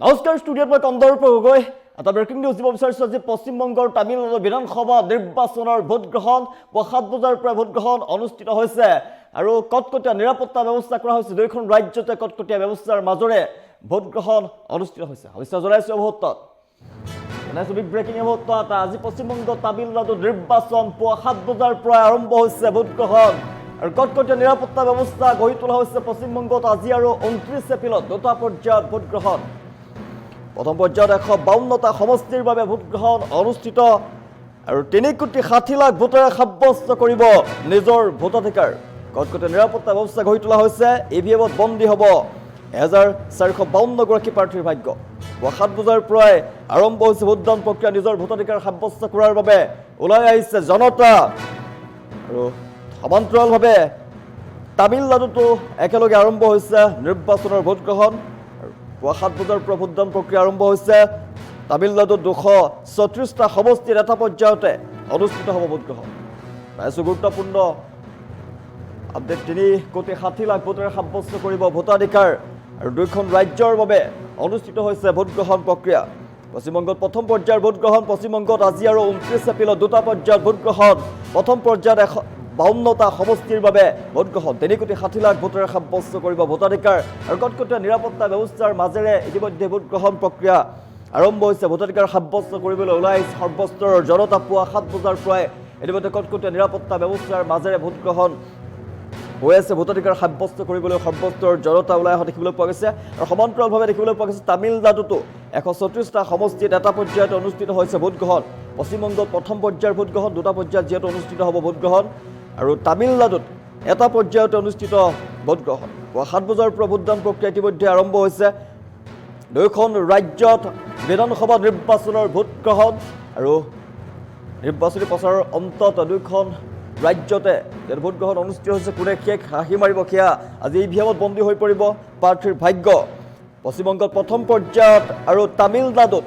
নমস্কাৰ ষ্টুডিঅ'ত মই কন্দৰ্প গগৈ এটা ব্ৰেকিং নিউজ দিব বিচাৰিছোঁ আজি পশ্চিমবংগৰ তামিলনাডু বিধানসভা নিৰ্বাচনৰ ভোট গ্ৰহণ ৭ বজাৰ পৰা ভোট গ্ৰহণ অনুষ্ঠিত হৈছে আৰু কটকটীয়া নিৰাপত্তা ব্যৱস্থা কৰা হৈছে দুইখন ৰাজ্যতে কটকটীয়া ব্যৱস্থাৰ মাজৰে ভোট গ্ৰহণ অনুষ্ঠিত হৈছে অৱশ্যে জনাইছোঁ মুহূৰ্তত জনাইছোঁ বিগ ব্ৰেকিং মুহূৰ্তত আজি পশ্চিমবংগ তামিলনাডু নিৰ্বাচন ৭ বজাৰ পৰা আৰম্ভ হৈছে ভোট গ্ৰহণ আৰু কটকটীয়া নিৰাপত্তা ব্যৱস্থা গঢ়ি তোলা হৈছে পশ্চিমবংগত আজি আৰু ২৯ এপ্ৰিলত দুটা পৰ্যায়ত ভোট গ্ৰহণ প্ৰথম পৰ্যায়ত ১৫টা সমষ্টিৰ বাবে ভোট গ্ৰহণ অনুষ্ঠিত আৰু ৩,৬০,০০,০০০ ভোটাৰে সাব্যস্ত কৰিব নিজৰ ভোটাধিকাৰ কটকটীয়া নিৰাপত্তা ব্যৱস্থা গঢ়ি তোলা হৈছে ইভিএমত বন্দী হ'ব ১,৪৫২ গৰাকী প্ৰাৰ্থীৰ ভাগ্য ৭ বজাৰ পৰাই আৰম্ভ হৈছে ভোটদান প্ৰক্ৰিয়া নিজৰ ভোটাধিকাৰ সাব্যস্ত কৰাৰ বাবে ওলাই আহিছে জনতা আৰু সমান্তৰালভাৱে তামিলনাডুতো একেলগে আৰম্ভ হৈছে নিৰ্বাচনৰ ভোট গ্ৰহণ ৭ বজাৰ পৰা ভোটদান প্ৰক্ৰিয়া আৰম্ভ হৈছে তামিলনাডুত ২৩৬টা সমষ্টিৰ এটা পৰ্যায়তে অনুষ্ঠিত হ'ব ভোট গ্ৰহণ পাইছোঁ গুৰুত্বপূৰ্ণ আপডেট ৩,৬০,০০,০০০ ভোটাৰে সাব্যস্ত কৰিব ভোটাধিকাৰ আৰু দুইখন ৰাজ্যৰ বাবে অনুষ্ঠিত হৈছে ভোট গ্ৰহণ প্ৰক্ৰিয়া পশ্চিমবংগত প্ৰথম পৰ্যায়ৰ ভোট গ্ৰহণ পশ্চিমবংগত আজি আৰু ২৯ এপ্ৰিলত দুটা পৰ্যায়ত ভোট গ্ৰহণ প্ৰথম পৰ্যায়ত ৫২টা সমষ্টিৰ বাবে ভোট গ্ৰহণ ৩,৬০,০০,০০০ ভোটাৰে সাব্যস্ত কৰিব ভোটাধিকাৰ আৰু কটকটীয়া নিৰাপত্তা ব্যৱস্থাৰ মাজেৰে ইতিমধ্যে ভোট গ্ৰহণ প্ৰক্ৰিয়া আৰম্ভ হৈছে ভোটাধিকাৰ সাব্যস্ত কৰিবলৈ ওলাই আহিছে সৰ্বস্তৰৰ জনতা ৭ বজাৰ পৰাই ইতিমধ্যে কটকটীয়া নিৰাপত্তা ব্যৱস্থাৰ মাজেৰে ভোট গ্ৰহণ হৈ আছে ভোটাধিকাৰ সাব্যস্ত কৰিবলৈ সৰ্বস্তৰৰ জনতা ওলাই অহা দেখিবলৈ পোৱা গৈছে আৰু সমান্তৰালভাৱে দেখিবলৈ পোৱা গৈছে তামিলনাডুতো ১৩৬টা সমষ্টিত এটা পৰ্যায়ত অনুষ্ঠিত হৈছে ভোট গ্ৰহণ পশ্চিমবংগত প্ৰথম পৰ্যায়ৰ ভোট গ্ৰহণ দুটা পৰ্যায়ত যিহেতু অনুষ্ঠিত হ'ব ভোট গ্ৰহণ আৰু তামিলনাডুত এটা পৰ্যায়তে অনুষ্ঠিত ভোট গ্ৰহণ ৭ বজাৰ পৰা ভোটদান প্ৰক্ৰিয়া ইতিমধ্যে আৰম্ভ হৈছে দুয়োখন ৰাজ্যত বিধানসভা নিৰ্বাচনৰ ভোট গ্ৰহণ আৰু নিৰ্বাচনী প্ৰচাৰৰ অন্তত দুয়োখন ৰাজ্যতে ভোট গ্ৰহণ অনুষ্ঠিত হৈছে কোনে শেষ হাঁহি মাৰিব সেয়া আজি ইভিএমত বন্দী হৈ পৰিব প্ৰাৰ্থীৰ ভাগ্য পশ্চিমবংগত প্ৰথম পৰ্যায়ত আৰু তামিলনাডুত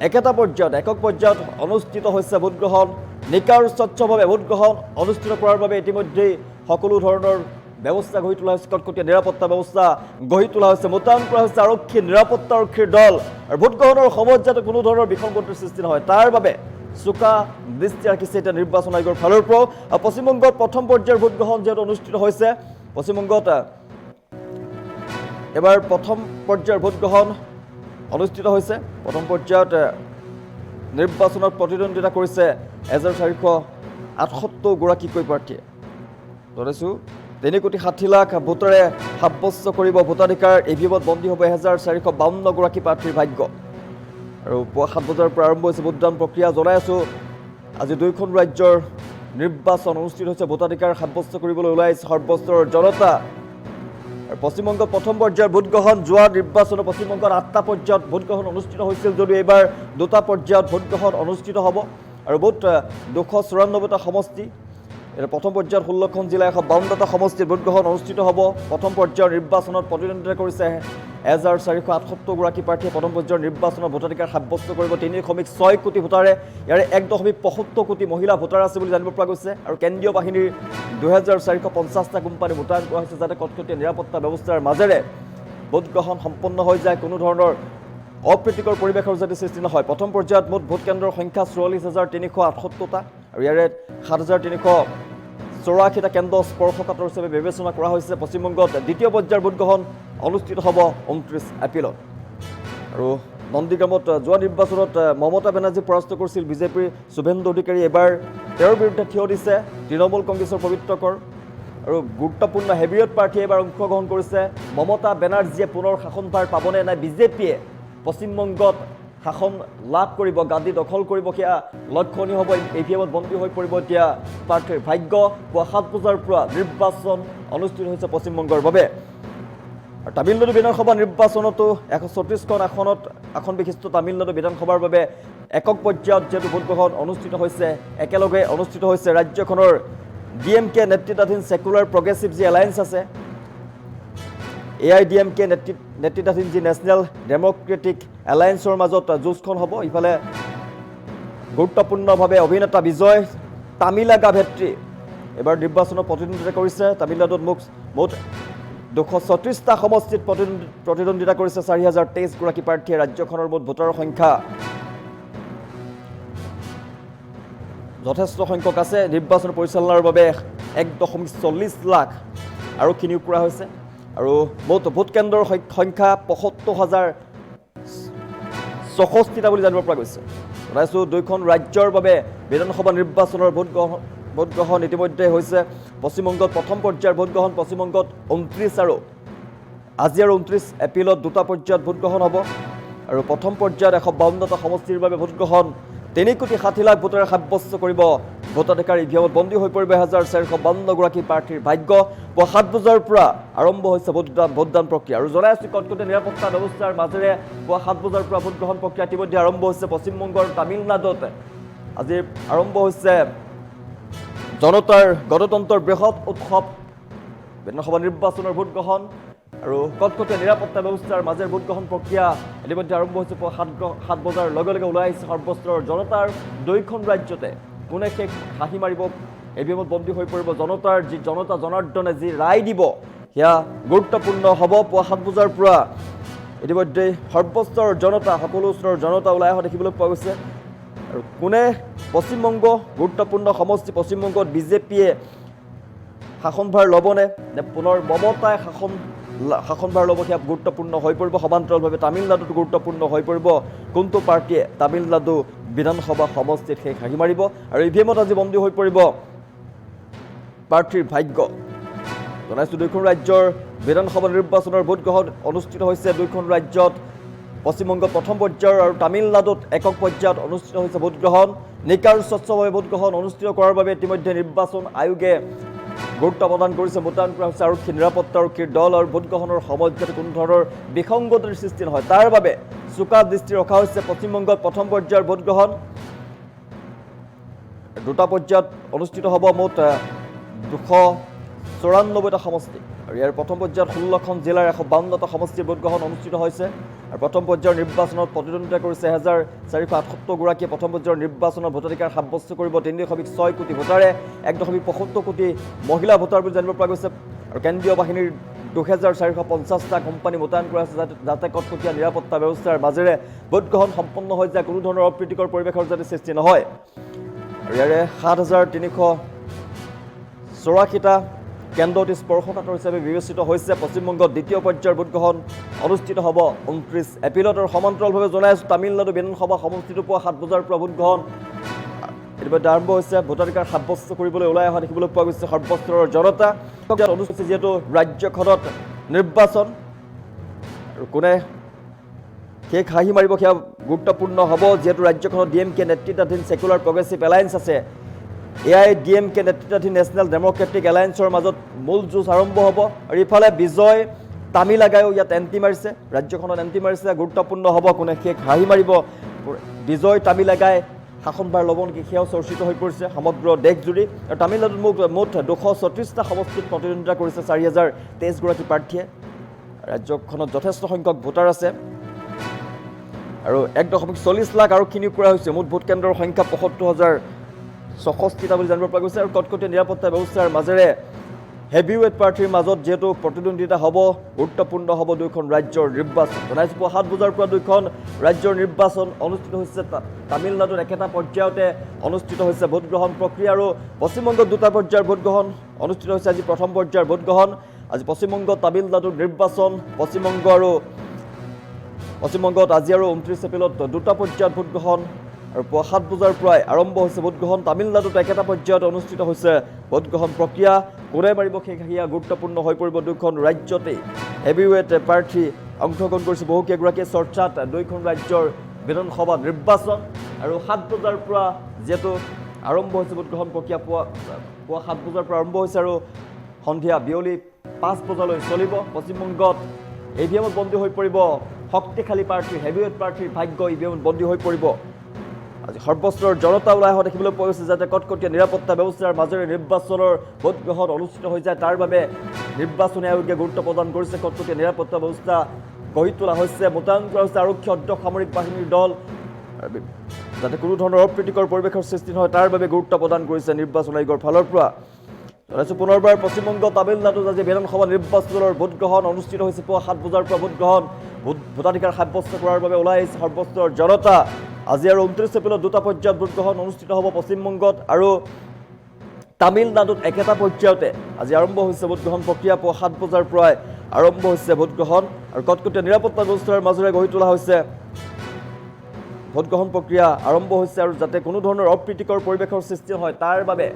একেটা পৰ্যায়ত একক পৰ্যায়ত অনুষ্ঠিত হৈছে ভোট গ্ৰহণ নিকা আৰু স্বচ্ছভাৱে ভোট গ্ৰহণ অনুষ্ঠিত কৰাৰ বাবে ইতিমধ্যেই সকলো ধৰণৰ ব্যৱস্থা গঢ়ি তোলা হৈছে কটকটীয়া নিৰাপত্তা ব্যৱস্থা গঢ়ি তোলা হৈছে মোতায়েন কৰা হৈছে আৰক্ষী নিৰাপত্তা আৰক্ষীৰ দল আৰু ভোট গ্ৰহণৰ সময়ত যাতে কোনো ধৰণৰ বিসংগতিৰ সৃষ্টি নহয় তাৰ বাবে চোকা দৃষ্টি ৰাখিছে এতিয়া নিৰ্বাচন আয়োগৰ ফালৰ পৰাও পশ্চিমবংগত প্ৰথম পৰ্যায়ৰ ভোট গ্ৰহণ যিহেতু অনুষ্ঠিত হৈছে পশ্চিমবংগত এবাৰ প্ৰথম পৰ্যায়ৰ ভোট গ্ৰহণ অনুষ্ঠিত হৈছে প্ৰথম পৰ্যায়ত নিৰ্বাচনত প্ৰতিদ্বন্দ্বিতা কৰিছে ১,৪৭৮ গৰাকীকৈ প্ৰাৰ্থীয়ে জনাইছোঁ ৩,৬০,০০,০০০ ভোটাৰে সাব্যস্ত কৰিব ভোটাধিকাৰ ইভিএমত বন্দী হ'ব ১,৪৫২ গৰাকী প্ৰাৰ্থীৰ ভাগ্য আৰু ৭ বজাৰ পৰা আৰম্ভ হৈছে ভোটদান প্ৰক্ৰিয়া জনাই আছোঁ আজি দুয়োখন ৰাজ্যৰ নিৰ্বাচন অনুষ্ঠিত হৈছে ভোটাধিকাৰ সাব্যস্ত কৰিবলৈ ওলাই আহিছে সৰ্বস্তৰৰ জনতা আৰু পশ্চিমবংগত প্ৰথম পৰ্যায়ৰ ভোট গ্ৰহণ যোৱা নিৰ্বাচনত পশ্চিমবংগত ৮টা পৰ্যায়ত ভোট গ্ৰহণ অনুষ্ঠিত হৈছিল যদিও এইবাৰ দুটা পৰ্যায়ত ভোট গ্ৰহণ অনুষ্ঠিত হ'ব আৰু ভোট ২৯৪টা সমষ্টি প্ৰথম পৰ্যায়ত ১৬খন জিলা ১৫টা সমষ্টিত ভোট গ্ৰহণ অনুষ্ঠিত হ'ব প্ৰথম পৰ্যায়ৰ নিৰ্বাচনত প্ৰতিদ্বন্দ্বিতা কৰিছে ১,৪৭৮ গৰাকী প্ৰাৰ্থীয়ে প্ৰথম পৰ্যায়ৰ নিৰ্বাচনত ভোটাধিকাৰ সাব্যস্ত কৰিব ৩.৬ কোটি ভোটাৰে ইয়াৰে ১.৭৫ কোটি মহিলা ভোটাৰ আছে বুলি জানিব পৰা গৈছে আৰু কেন্দ্ৰীয় বাহিনীৰ ২,৪৫০টা কোম্পানী মোতায়েন কৰা হৈছে যাতে কটকটীয়া নিৰাপত্তা ব্যৱস্থাৰ মাজেৰে ভোট গ্ৰহণ সম্পন্ন হৈ যায় কোনো ধৰণৰ অপ্ৰীতিকৰ পৰিৱেশৰ যাতে সৃষ্টি নহয় প্ৰথম পৰ্যায়ত মুঠ ভোট কেন্দ্ৰৰ সংখ্যা ৪৪,৩৭৮টা আৰু ইয়াৰে ৭,৩৮৪টা কেন্দ্ৰ স্পৰ্শকাতৰ হিচাপে বিবেচনা কৰা হৈছে পশ্চিমবংগত দ্বিতীয় পৰ্যায়ৰ ভোট গ্ৰহণ অনুষ্ঠিত হ'ব ২৯ এপ্ৰিলত আৰু নন্দীগ্ৰামত যোৱা নিৰ্বাচনত মমতা বেনাৰ্জী পৰাস্ত কৰিছিল বিজেপিৰ শুভেন্দু অধিকাৰী এবাৰ তেওঁৰ বিৰুদ্ধে থিয় দিছে তৃণমূল কংগ্ৰেছৰ পবিত্ৰকৰ আৰু গুৰুত্বপূৰ্ণ হেভিৱেট প্ৰাৰ্থীয়ে এবাৰ অংশগ্ৰহণ কৰিছে মমতা বেনাৰ্জীয়ে পুনৰ শাসনভাৰ পাবনে নাই বিজেপিয়ে পশ্চিমবংগত শাসন লাভ কৰিব গাদী দখল কৰিব সেয়া লক্ষণীয় হ'ব ইভিএমত বন্দী হৈ পৰিব এতিয়া প্ৰাৰ্থীৰ ভাগ্য ৭ বজাৰ পৰা নিৰ্বাচন অনুষ্ঠিত হৈছে পশ্চিমবংগৰ বাবে আৰু তামিলনাডু বিধানসভা নিৰ্বাচনতো ১৩৬খন আসন বিশিষ্ট তামিলনাডু বিধানসভাৰ বাবে একক পৰ্যায়ত যিহেতু ভোট গ্ৰহণ অনুষ্ঠিত হৈছে একেলগে অনুষ্ঠিত হৈছে ৰাজ্যখনৰ DMK নেতৃত্বাধীন ছেকুলাৰ প্ৰগ্ৰেছিভ যি এলায়েন্স আছে AIDMK নেতৃত্বাধীন যি নেশ্যনেল ডেম'ক্ৰেটিক এলায়েন্সৰ মাজত যুঁজখন হ'ব ইফালে গুৰুত্বপূৰ্ণভাৱে অভিনেতা বিজয় তামিলাগা ভেট্ৰি এবাৰ নিৰ্বাচনত প্ৰতিদ্বন্দ্বিতা কৰিছে তামিলনাডুত মুঠ 234টা সমষ্টিত প্ৰতিদ্বন্দ্বিতা কৰিছে 4023 গৰাকী প্ৰাৰ্থীয়ে ৰাজ্যখনৰ মুঠ ভোটাৰৰ সংখ্যা যথেষ্ট সংখ্যক আছে নিৰ্বাচন পৰিচালনাৰ বাবে 1.40 লাখ আৰক্ষী নিয়োগ কৰা হৈছে আৰু মুঠ ভোট কেন্দ্ৰৰ সংখ্যা ৭৫,064টা বুলি জানিব পৰা গৈছে জনাইছোঁ দুইখন ৰাজ্যৰ বাবে বিধানসভা নিৰ্বাচনৰ ভোট গ্ৰহণ ইতিমধ্যে হৈছে পশ্চিমবংগত প্ৰথম পৰ্যায়ৰ ভোট গ্ৰহণ পশ্চিমবংগত 29 আৰু আজি আৰু 29 এপ্ৰিলত দুটা পৰ্যায়ত ভোট গ্ৰহণ হ'ব আৰু প্ৰথম পৰ্যায়ত 152টা সমষ্টিৰ বাবে ভোট গ্ৰহণ 3,60,00,000 ভোটাৰে সাব্যস্ত কৰিব ভোটাধিকাৰ ইভিএমত বন্দী হৈ পৰিব 1,452 গৰাকী প্ৰাৰ্থীৰ ভাগ্য পুৱা 7 বজাৰ পৰা আৰম্ভ হৈছে ভোটদান প্ৰক্ৰিয়া আৰু জনাই আছোঁ কটকটীয়া নিৰাপত্তা ব্যৱস্থাৰ মাজেৰে পুৱা 7 বজাৰ পৰা ভোট গ্ৰহণ প্ৰক্ৰিয়া ইতিমধ্যে আৰম্ভ হৈছে পশ্চিমবংগৰ তামিলনাডুত আজি আৰম্ভ হৈছে জনতাৰ গণতন্ত্ৰৰ বৃহৎ উৎসৱ বিধানসভা নিৰ্বাচনৰ ভোট গ্ৰহণ আৰু কটকটীয়া নিৰাপত্তা ব্যৱস্থাৰ মাজেৰে ভোট গ্ৰহণ প্ৰক্ৰিয়া ইতিমধ্যে আৰম্ভ হৈছে পুৱা 7 বজাৰ লগে লগে ওলাই আহিছে সৰ্বস্তৰৰ জনতাৰ দুইখন ৰাজ্যতে কোনে শেষ হাঁহি মাৰিব ইভিএমত বন্দী হৈ পৰিব জনতাৰ যি জনতা জনাৰ্দনে যি ৰায় দিব সেয়া গুৰুত্বপূৰ্ণ হ'ব পুৱা 7 বজাৰ পৰা ইতিমধ্যে সৰ্বস্তৰৰ জনতা সকলো স্তৰৰ জনতা ওলাই অহা দেখিবলৈ পোৱা গৈছে আৰু কোনে পশ্চিমবংগ গুৰুত্বপূৰ্ণ সমষ্টি পশ্চিমবংগত বিজেপিয়ে শাসনভাৰ ল'বনে নে পুনৰ মমতাই শাসনভাৰ ল'ব সেয়া গুৰুত্বপূৰ্ণ হৈ পৰিব সমান্তৰালভাৱে তামিলনাডুত গুৰুত্বপূৰ্ণ হৈ পৰিব কোনটো পাৰ্টীয়ে তামিলনাডু বিধানসভা সমষ্টিত শেষ হাঁহি মাৰিব আৰু ইভিএমত আজি বন্দী হৈ পৰিব প্ৰাৰ্থীৰ ভাগ্য জনাইছোঁ দুইখন ৰাজ্যৰ বিধানসভা নিৰ্বাচনৰ ভোট গ্ৰহণ অনুষ্ঠিত হৈছে দুইখন ৰাজ্যত পশ্চিমবংগত প্ৰথম পৰ্যায়ৰ আৰু তামিলনাডুত একক পৰ্যায়ত অনুষ্ঠিত হৈছে ভোট গ্ৰহণ নিকা আৰু স্বচ্ছভাৱে ভোট গ্ৰহণ অনুষ্ঠিত কৰাৰ বাবে ইতিমধ্যে নিৰ্বাচন আয়োগে গুৰুত্ব প্ৰদান কৰিছে মোতায়েন কৰা হৈছে আৰক্ষী নিৰাপত্তা আৰক্ষীৰ দল আৰু ভোট গ্ৰহণৰ সময়ত যাতে কোনো ধৰণৰ বিসংগতিৰ সৃষ্টি নহয় তাৰ বাবে চোকা দৃষ্টি ৰখা হৈছে পশ্চিমবংগত প্ৰথম পৰ্যায়ৰ ভোট গ্ৰহণ দুটা পৰ্যায়ত অনুষ্ঠিত হ'ব মুঠ 294টা সমষ্টি আৰু ইয়াৰ প্ৰথম পৰ্যায়ত 16খন জিলাৰ 152টা সমষ্টিৰ ভোট গ্ৰহণ অনুষ্ঠিত হৈছে আৰু প্ৰথম পৰ্যায়ৰ নিৰ্বাচনত প্ৰতিদ্বন্দ্বিতা কৰিছে 1,478 গৰাকীয়ে প্ৰথম পৰ্যায়ৰ নিৰ্বাচনত ভোটাধিকাৰ সাব্যস্ত কৰিব 3.6 কোটি ভোটাৰে 1.75 কোটি মহিলা ভোটাৰ বুলি জানিব পৰা গৈছে আৰু কেন্দ্ৰীয় বাহিনীৰ 2,450টা কোম্পানী মোতায়েন কৰা হৈছে যাতে কটকটীয়া নিৰাপত্তা ব্যৱস্থাৰ মাজেৰে ভোট গ্ৰহণ সম্পন্ন হৈ যায় কোনো ধৰণৰ অপ্ৰীতিকৰ পৰিৱেশৰ যাতে সৃষ্টি নহয় আৰু ইয়াৰে 7,384টা কেন্দ্ৰত স্পৰ্শকাতৰ হিচাপে বিবেচিত হৈছে পশ্চিমবংগত দ্বিতীয় পৰ্যায়ৰ ভোট গ্ৰহণ অনুষ্ঠিত হ'ব 29 এপ্ৰিলত আৰু সমান্তৰালভাৱে জনাই আছোঁ তামিলনাডু বিধানসভা সমষ্টিটো পুৱা 7 বজাৰ পৰা ভোট গ্ৰহণ ইতিমধ্যে আৰম্ভ হৈছে ভোটাধিকাৰ সাব্যস্ত কৰিবলৈ ওলাই অহা দেখিবলৈ পোৱা গৈছে সৰ্বস্তৰৰ জনতা অনুষ্ঠিত যিহেতু ৰাজ্যখনত নিৰ্বাচন আৰু কোনে শেষ হাঁহি মাৰিব সেয়া গুৰুত্বপূৰ্ণ হ'ব যিহেতু ৰাজ্যখনত DMK নেতৃত্বাধীন ছেকুলাৰ প্ৰগ্ৰেছিভ এলায়েন্স আছে AIDMK নেতৃত্বাধীন নেশ্যনেল ডেম'ক্ৰেটিক এলায়েন্সৰ মাজত মূল যুঁজ আৰম্ভ হ'ব আৰু ইফালে বিজয় তামিলাগায়ো ইয়াত এণ্টি মাৰিছে ৰাজ্যখনত এণ্টি মাৰিছে গুৰুত্বপূৰ্ণ হ'ব কোনে শেষ হাঁহি মাৰিব বিজয় তামিলাগাই শাসনভাৰ ল'ব নেকি সেয়াও চৰ্চিত হৈ পৰিছে সমগ্ৰ দেশজুৰি আৰু তামিলনাডুত মুঠ 234টা সমষ্টিত প্ৰতিদ্বন্দ্বিতা কৰিছে 4,023 গৰাকী প্ৰাৰ্থীয়ে ৰাজ্যখনত যথেষ্ট সংখ্যক ভোটাৰ আছে আৰু 1.40 লাখ আৰক্ষী নিয়োগ কৰা হৈছে মুঠ ভোট কেন্দ্ৰৰ সংখ্যা 75,064টা বুলি জানিব পৰা গৈছে আৰু কটকটীয়া নিৰাপত্তা ব্যৱস্থাৰ মাজেৰে হেভিৱেট প্ৰাৰ্থীৰ মাজত যিহেতু প্ৰতিদ্বন্দ্বিতা হ'ব গুৰুত্বপূৰ্ণ হ'ব দুইখন ৰাজ্যৰ নিৰ্বাচন জনাইছোঁ পুৱা 7 বজাৰ পৰা দুইখন ৰাজ্যৰ নিৰ্বাচন অনুষ্ঠিত হৈছে তামিলনাডুত একেটা পৰ্যায়তে অনুষ্ঠিত হৈছে ভোট গ্ৰহণ প্ৰক্ৰিয়া আৰু পশ্চিমবংগত দুটা পৰ্যায়ৰ ভোট গ্ৰহণ অনুষ্ঠিত হৈছে আজি প্ৰথম পৰ্যায়ৰ ভোট গ্ৰহণ আজি পশ্চিমবংগত তামিলনাডুৰ নিৰ্বাচন পশ্চিমবংগত আজি আৰু 29 এপ্ৰিলত দুটা পৰ্যায়ত ভোট গ্ৰহণ আৰু পুৱা 7 বজাৰ পৰাই আৰম্ভ হৈছে ভোট গ্ৰহণ তামিলনাডুত একেটা পৰ্যায়ত অনুষ্ঠিত হৈছে ভোট গ্ৰহণ প্ৰক্ৰিয়া কোনে মাৰিব শেষ হাঁহিয়া গুৰুত্বপূৰ্ণ হৈ পৰিব দুইখন ৰাজ্যতেই হেভিৱেট প্ৰাৰ্থী অংশগ্ৰহণ কৰিছে বহুকেইগৰাকীয়ে চৰ্চাত দুইখন ৰাজ্যৰ বিধানসভা নিৰ্বাচন আৰু 7 বজাৰ পৰা যিহেতু আৰম্ভ হৈছে ভোট গ্ৰহণ প্ৰক্ৰিয়া পুৱা 7 বজাৰ পৰা আৰম্ভ হৈছে আৰু সন্ধিয়া বিয়লি 5 বজালৈ চলিব পশ্চিমবংগত ইভিএমত বন্দী হৈ পৰিব শক্তিশালী প্ৰাৰ্থী হেভিৱেট প্ৰাৰ্থীৰ ভাগ্য ইভিএমত বন্দী হৈ পৰিব আজি সৰ্বস্তৰৰ জনতা ওলাই অহা দেখিবলৈ পোৱা গৈছে যাতে কটকটীয়া নিৰাপত্তা ব্যৱস্থাৰ মাজেৰে নিৰ্বাচনৰ ভোট গ্ৰহণ অনুষ্ঠিত হৈ যায় তাৰ বাবে নিৰ্বাচনী আয়োগে গুৰুত্ব প্ৰদান কৰিছে কটকটীয়া নিৰাপত্তা ব্যৱস্থা গঢ়ি তোলা হৈছে মোতায়েন কৰা হৈছে আৰক্ষী সামৰিক বাহিনীৰ দল যাতে কোনো ধৰণৰ অপ্ৰীতিকৰ পৰিৱেশৰ সৃষ্টি নহয় তাৰ বাবে গুৰুত্ব প্ৰদান কৰিছে নিৰ্বাচন আয়োগৰ ফালৰ পৰা জনাইছোঁ পুনৰবাৰ পশ্চিমবংগ তামিলনাডুত আজি বিধানসভা নিৰ্বাচনৰ ভোটগ্ৰহণ অনুষ্ঠিত হৈছে পুৱা 7 বজাৰ পৰা ভোটগ্ৰহণ ভোটাধিকাৰ সাব্যস্ত কৰাৰ বাবে ওলাই আহিছে সৰ্বস্তৰৰ জনতা আজি আৰু 29 এপ্ৰিলত দুটা পৰ্যায়ত ভোটগ্ৰহণ অনুষ্ঠিত হ'ব পশ্চিমবংগত আৰু তামিলনাডুত একেটা পৰ্যায়তে আজি আৰম্ভ হৈছে ভোটগ্ৰহণ প্ৰক্ৰিয়া পুৱা 7 বজাৰ পৰাই আৰম্ভ হৈছে ভোটগ্ৰহণ আৰু কটকটীয়া নিৰাপত্তা ব্যৱস্থাৰ মাজেৰে গঢ়ি তোলা হৈছে ভোটগ্ৰহণ প্ৰক্ৰিয়া আৰম্ভ হৈছে আৰু যাতে কোনো ধৰণৰ অপ্ৰীতিকৰ পৰিৱেশৰ সৃষ্টি হয় তাৰ বাবে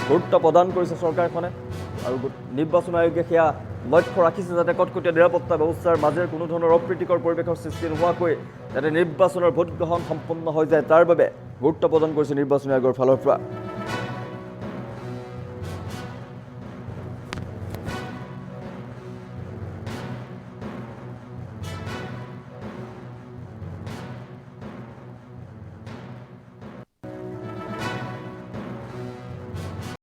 গুৰুত্ব প্ৰদান কৰিছে চৰকাৰখনে আৰু নিৰ্বাচন আয়োগে সেয়া লক্ষ্য ৰাখিছে যাতে কটকটীয়া নিৰাপত্তা ব্যৱস্থাৰ মাজেৰে কোনো ধৰণৰ অপ্ৰীতিকৰ পৰিৱেশৰ সৃষ্টি নোহোৱাকৈ যাতে নিৰ্বাচনৰ ভোটগ্ৰহণ সম্পন্ন হৈ যায় তাৰ বাবে গুৰুত্ব প্ৰদান কৰিছে নিৰ্বাচন আয়োগৰ ফালৰ পৰা